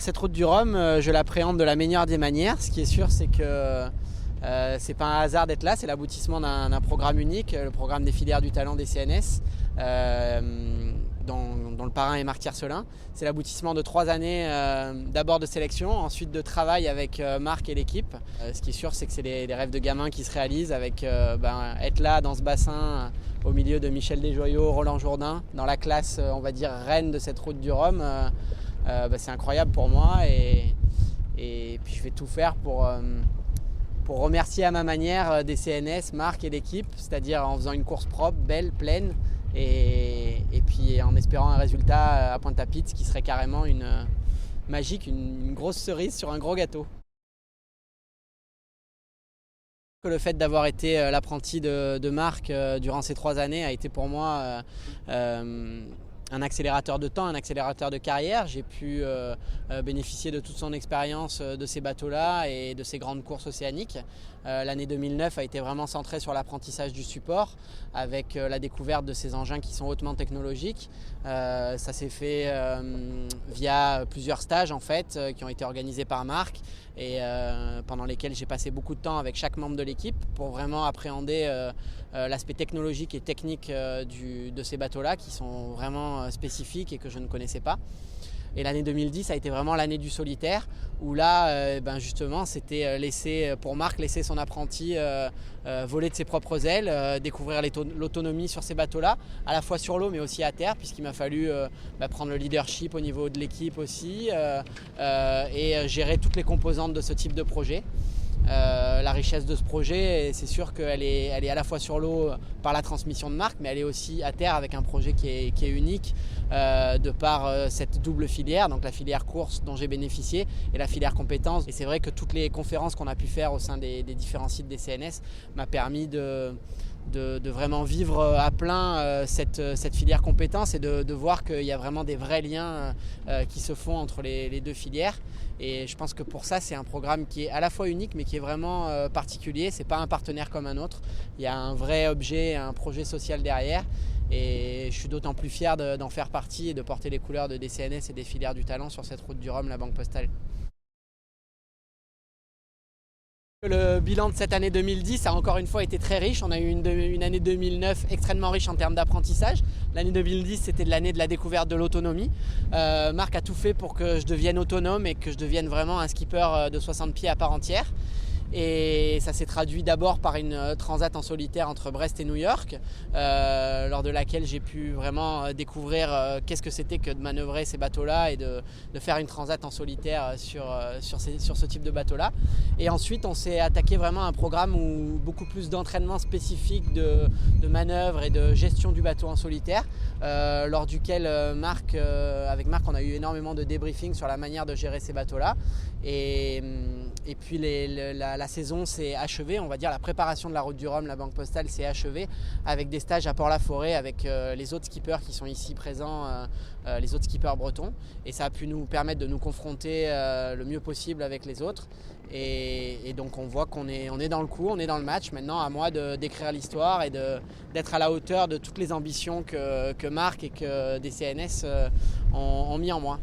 Cette route du Rhum, je l'appréhende de la meilleure des manières. Ce qui est sûr, c'est que c'est pas un hasard d'être là, c'est l'aboutissement d'un programme unique, le programme des filières du talent des CNS, dont le parrain est Marc Tiercelin. C'est l'aboutissement de 3 années d'abord de sélection, ensuite de travail avec Marc et l'équipe. Ce qui est sûr, c'est que c'est des rêves de gamins qui se réalisent avec être là dans ce bassin au milieu de Michel Desjoyaux, Roland Jourdain, dans la classe, on va dire, reine de cette route du Rhum. C'est incroyable pour moi et puis je vais tout faire pour remercier à ma manière des CNS, Marc et l'équipe, c'est-à-dire en faisant une course propre, belle, pleine et puis en espérant un résultat à Pointe-à-Pitre qui serait carrément magique, une grosse cerise sur un gros gâteau. Le fait d'avoir été l'apprenti de Marc durant ces 3 années a été pour moi un accélérateur de temps, un accélérateur de carrière. J'ai pu bénéficier de toute son expérience de ces bateaux-là et de ces grandes courses océaniques. L'année 2009 a été vraiment centrée sur l'apprentissage du support avec la découverte de ces engins qui sont hautement technologiques. Ça s'est fait via plusieurs stages en fait, qui ont été organisés par Marc et pendant lesquels j'ai passé beaucoup de temps avec chaque membre de l'équipe pour vraiment appréhender l'aspect technologique et technique de ces bateaux-là qui sont vraiment spécifiques et que je ne connaissais pas. Et l'année 2010 a été vraiment l'année du solitaire où là, justement, c'était pour Marc laisser son apprenti voler de ses propres ailes, découvrir l'autonomie sur ces bateaux-là, à la fois sur l'eau mais aussi à terre, puisqu'il m'a fallu prendre le leadership au niveau de l'équipe aussi et gérer toutes les composantes de ce type de projet. La richesse de ce projet, c'est sûr qu'elle est à la fois sur l'eau par la transmission de Marc, mais elle est aussi à terre avec un projet qui est unique de par cette double filière, donc la filière course dont j'ai bénéficié et la filière compétences. Et c'est vrai que toutes les conférences qu'on a pu faire au sein des différents sites des CNS m'a permis de vraiment vivre à plein cette filière compétences et de voir qu'il y a vraiment des vrais liens qui se font entre les deux filières. Et je pense que pour ça, c'est un programme qui est à la fois unique mais qui est vraiment particulier. Ce n'est pas un partenaire comme un autre. Il y a un vrai objet, un projet social derrière. Et je suis d'autant plus fier d'en faire partie et de porter les couleurs de DCNS et des filières du talent sur cette route du Rhum, la Banque Postale. Le bilan de cette année 2010 a encore une fois été très riche. On a eu une année 2009 extrêmement riche en termes d'apprentissage. L'année 2010, c'était l'année de la découverte de l'autonomie. Marc a tout fait pour que je devienne autonome et que je devienne vraiment un skipper de 60 pieds à part entière. Et ça s'est traduit d'abord par une transat en solitaire entre Brest et New York, lors de laquelle j'ai pu vraiment découvrir qu'est-ce que c'était que de manœuvrer ces bateaux-là et de faire une transat en solitaire sur ce type de bateau-là. Et ensuite, on s'est attaqué vraiment à un programme où beaucoup plus d'entraînement spécifique de manœuvre et de gestion du bateau en solitaire, lors duquel avec Marc, on a eu énormément de débriefing sur la manière de gérer ces bateaux-là. Et puis la saison s'est achevée, on va dire la préparation de la route du Rhum, la Banque Postale s'est achevée avec des stages à Port-la-Forêt avec les autres skippers qui sont ici présents, les autres skippers bretons. Et ça a pu nous permettre de nous confronter le mieux possible avec les autres. Et donc on voit qu'on est dans le coup, on est dans le match. Maintenant à moi d'écrire l'histoire et d'être à la hauteur de toutes les ambitions que Marc et que des CNS ont mis en moi.